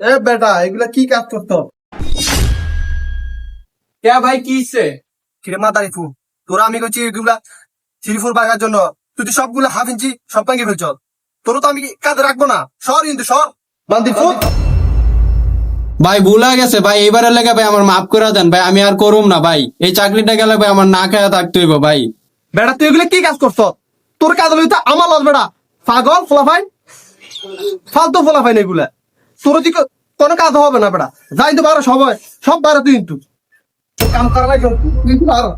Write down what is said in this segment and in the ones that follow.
এ বেটা, এগুলা কি কাজ করতো? কে ভাই কি হইছে? কিরে মাদারি ফু, তোরা আমি করছি এগুলা সিরিফুর বাগার জন্য, তুই তো সবগুলা হাফ ইঞ্চি সব ভাঙে ফেলছ। তোর তো আমি কাঁধে রাখবো না, সর কিন্তু সর বান্দি ফুট। ভাই ভুল হয়ে গেছে ভাই, এবারের লেগে ভাই আমার মাফ করে দেন ভাই, আমি আর করুম না ভাই। এই চাকরিটা গেলে ভাই আমার না খেয়ে থাকতে হইব ভাই। বেটা তুই এগুলা কি কাজ করছ? তোর কাজ লইতে আমার লস বেটা। পাগল ফলাফাইন, ফালতু ফলাফাইন এগুলা। তোর দিকে কোনো কাজ হবে না বেটা। যাই তো বারো সবাই, সব বারো তুই কিন্তু কাম করা নাই তুই কিন্তু বারো।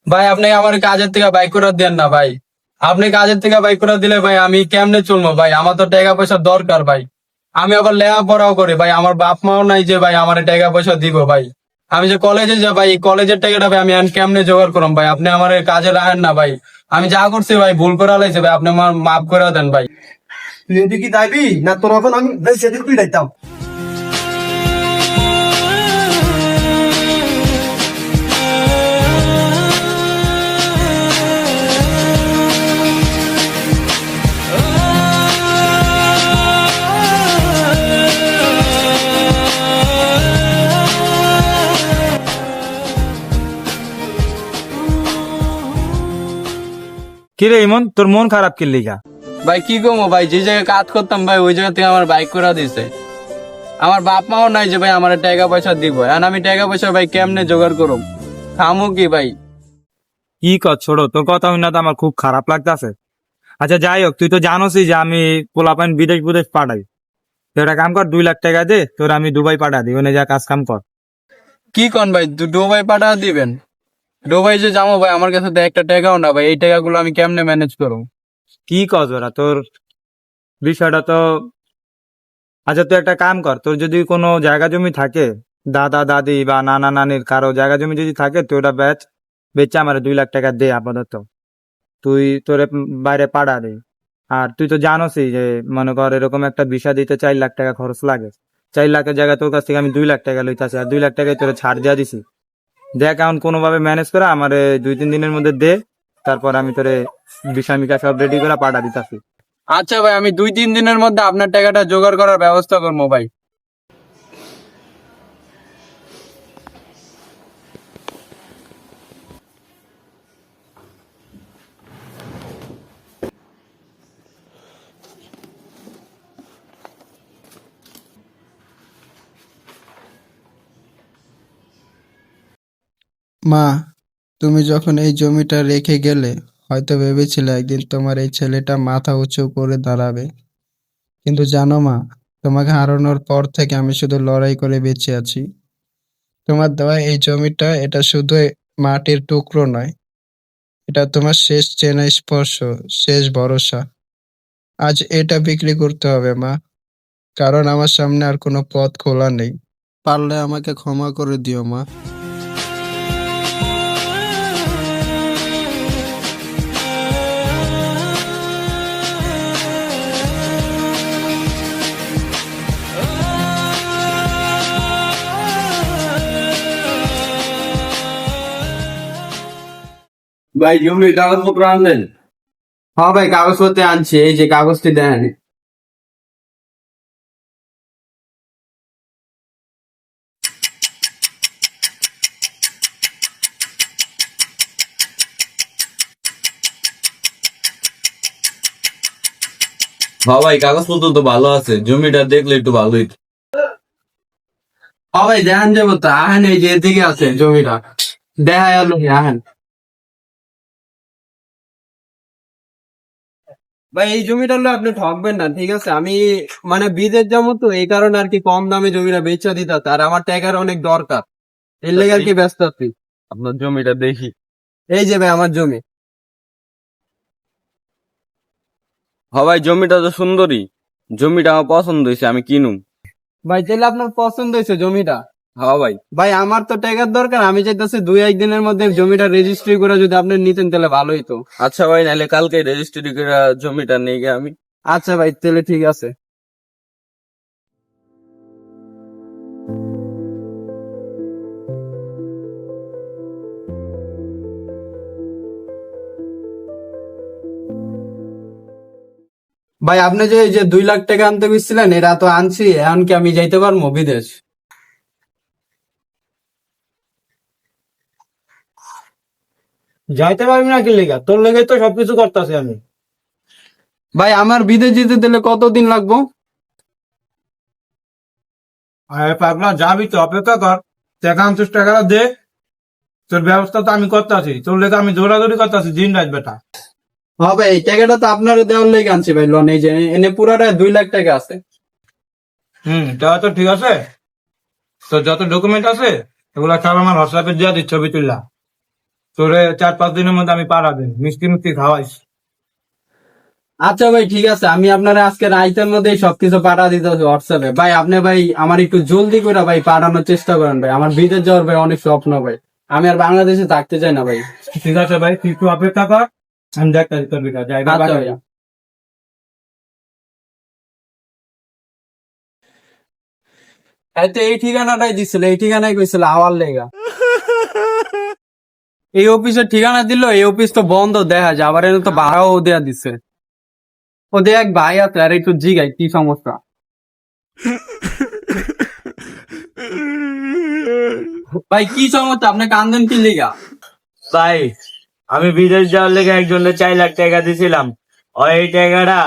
ভাই আপনি আমার কাজের থেকে বাইক করে দেন না ভাই। আপনি কাজের থেকে বাইক করে দিলে ভাই আমি কেমনে চলবো ভাই? আমার তো টাকা পয়সার দরকার ভাই। আমি আবার লেখাপড়াও করি ভাই, আমার বাপ মাও নাই যে ভাই আমার টাকা পয়সা দিব ভাই। আমি যে কলেজে যাই ভাই, এই কলেজের টাকাটা ভাই আমি এখন কেমনে জোগাড় করলাম ভাই? আপনি আমার কাজে রাখেন না ভাই। আমি যা করছি ভাই ভুল করে লাইছে ভাই, আপনি আমার মাফ করে দেন ভাই। তুই এদিকে যাইবি না, তোর এখন আমি সেদিন তুই যাইতাম। কিরে ইমন, তোর মন খারাপ কি লিগা? ভাই কি করবো ভাই, যে জায়গায় কাজ করতাম ভাই ওই জায়গা থেকে আমার বাইক করে দিছে। আমার বাপ মাও নাই যে ভাই আমার টাকা পয়সা দিব, আর আমি টাকা পয়সা ভাই কেমনে জোগাড় করব? খামু কি ভাই? কি কর ছোড়ো, তোর কথা শুনে তো আমার খুব খারাপ লাগতাছে। আচ্ছা যাই হোক, তুই তো জানোসই যে আমি পোলাপাইন বিদেশ বিদেশ পাঠাই। তো একটা কাম কর, 2 লাখ টাকা দে, তোর আমি দুবাই পাঠা দিই, ওখানে যা কাজ কাম কর। কি কন ভাই, ডুবাই পাঠা দিবেন? ডুবাই যে যাবো ভাই, আমার কাছে তো একটা টাকাও না ভাই, এই টাকাগুলো আমি কেমনে ম্যানেজ করবো? কি কর ওরা তোর বিষয়টা তো। আচ্ছা তুই একটা কাম কর, তোর যদি কোনো জায়গা জমি থাকে, দাদা দাদি বা নানা নানির কারো জায়গা জমি যদি থাকে, তুই ওটা বেচে আমার 2 লাখ টাকা দে আপাতত। তুই তোরে বাইরে পাঠা দে। আর তুই তো জানোসই যে মনে কর এরকম একটা ভিসা দিতে 4 লাখ টাকা খরচ লাগে। 4 লাখের জায়গায় তোর কাছ থেকে আমি 2 লাখ টাকা লইতাছি, আর 2 লাখ টাকায় তোরে ছাড় দিয়া দিছি। দেখ এখন কোনোভাবে ম্যানেজ করে আমারে 2-3 দিনের মধ্যে দে, তারপর আমি তোরে ভিসা মিকা সব রেডি করে পাঠা দিতাছি। আচ্ছা ভাই, আমি 2-3 দিনের মধ্যে আপনার টাকাটা জোগাড় করার ব্যবস্থা করবো ভাই। মা, তুমি যখন এই জমিটা রেখে গেলে, হয়তো ভেবেছিলে একদিন তোমার এই ছেলেটা মাথা উঁচু করে দাঁড়াবে। কিন্তু জানো মা, তোমাকে হারানোর পর থেকে আমি শুধু লড়াই করে বেঁচে আছি। তোমার দেওয়া এই জমিটা, এটা শুধু মাটির টুকরো নয়, এটা তোমার শেষ চেনা স্পর্শ, শেষ ভরসা। আজ এটা বিক্রি করতে হবে মা, কারণ আমার সামনে আর কোনো পথ খোলা নেই। পারলে আমাকে ক্ষমা করে দিও মা। ভাই জমির কাগজপত্র আনলেন? হ্যাঁ ভাই কাগজপত্র আনছি, এই যে কাগজটি দেন। হ্যাঁ ভাই কাগজপত্র তো ভালো আছে, জমিটা দেখলে একটু ভালোই। হ্যাঁ ভাই দেখান যাবো তো, আহেন এই যে এদিকে আছে জমিটা, দেখা গেল আহেন। ভাই এই জমিটা হলে আপনি ঠকবেন না, ঠিক আছে? আমি মানে বিদেশ যাবো তো এই কারণে আর কি কম দামে জমিটা বেচা দিতে, আর আমার টাকার অনেক দরকার, এর লেগে আর কি ব্যস্ত আছি। আপনার জমিটা দেখি। এই যে ভাই আমার জমি। হ্যাঁ ভাই জমিটা তো সুন্দরী, জমিটা আমার পছন্দ হয়েছে, আমি কিনুম। ভাই তাহলে আপনার পছন্দ হয়েছে জমিটা? হ্যাঁ ভাই। ভাই আমার তো টাকার দরকার, আমি চাইতেছি 2-1 দিনের মধ্যে জমিটা রেজিস্ট্রি করে যদি আপনি নিতেন তাহলে ভালোই তো। আচ্ছা ভাই, নাহলে কালকে রেজিস্ট্রি করে জমিটা নিয়ে গিয়ে আমি। আচ্ছা ভাই তাহলে ঠিক আছে। ভাই আপনি যে এই যে 2 লাখ টাকা আনতে গেছিলেন এরা তো আনছি, এখন কি আমি যাইতে পারবো বিদেশ? যাইতে পারবি না কি লেগা? তোর লেগে তো সবকিছু করতেছি আমি। ভাই আমার বিদেশ যেতে দিলে কতদিন লাগবো? আরে পাগলা, যাবি তো, অপেক্ষা কর। টাকা 50 টাকা দে, তোর ব্যবস্থা তো আমি করতেছি। তোর লেগে আমি দৌড়াদৌড়ি করতেছি দিন রাত বেটা। হ্যাঁ ভাই, এই টাকাটা তো আপনার দেওয়ার লেগে আনছি ভাই লোন, এই যে এনে পুরাটা 2 লাখ টাকা আছে। তাহলে তো ঠিক আছে। তোর যত ডকুমেন্ট আছে এগুলা সব আমার হোয়াটসঅ্যাপে দিয়ে দিচ্ছ, ছবি তুললা। তোরে 4-5 দিনের মধ্যে আমি পাঠা দিন, মিষ্টি মিষ্টি খাওয়াইস। আচ্ছা ভাই ঠিক আছে, আমি আপনার আজকে রাইতের মধ্যে সবকিছু পাঠা দিতেছি হোয়াটসঅ্যাপে। ভাই আপনি ভাই আমার একটু জলদি করে ভাই পাঠানোর চেষ্টা করেন ভাই, আমার বিদেশ যাওয়ার ভাই অনেক স্বপ্ন ভাই, আমি আর বাংলাদেশে থাকতে চাই না ভাই। ঠিক আছে ভাই, তুই একটু অপেক্ষা কর, আমি দেখতেছি তোর বিটা জায়গা আচ্ছা পাঠাই। ভাইয়া। এই তো এই ঠিকানাটাই দিছিল, এই ঠিকানায় কইছিল আওয়ার লেগা। এই অফিসের ঠিকানা দিল, এই অফিস তো বন্ধ দেখা যায়, আবার এনে তো ভাড়াও দেয়া দিছে। ওদের এক ভাই আছে, আর একটু জিগাই কি সমস্যা। ভাই কি সমস্যা, আপনি কান্দেন কি লিগা? ভাই, আমি বিদেশ যাওয়ার লেগে একজনে 4 লাখ টাকা দিছিলাম। ও এই টাকাটা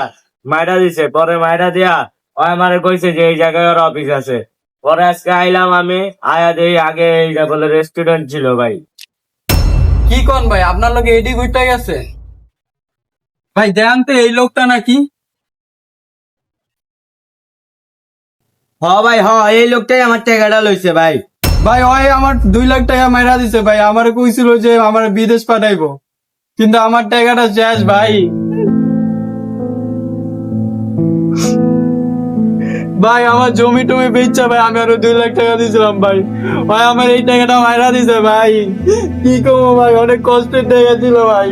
মাইরা দিছে, পরে মাইরা দিয়া ও আমারে কইছে যে এই জায়গায় ওর অফিস আছে। পরে আজকে আইলাম, আমি আয়া দেই আগে এইটা বলে রেস্টুরেন্ট ছিল ভাই। কি কোন ভাই, আপনার লোক এডি ঘুরতে গেছে? ভাই দেন তো এই লোকটা নাকি? হ ভাই, হ, এই লোকটাই আমার টাকাটা লইছে ভাই। ভাই ওই আমার 2 লাখ টাকা মাইরা দিছে ভাই, আমারে কইছিল যে আমার বিদেশ পাঠাইবো, কিন্তু আমার টাকাটা শেষ ভাই। ভাই আমার জমি টমি বেচছে ভাই, আমি আরো 2 লাখ টাকা দিয়েছিলাম ভাই, ভাই আমার এই টাকাটা মাইরা দিছে ভাই। কি করবো ভাই, অনেক কষ্টের টাকা ছিল ভাই।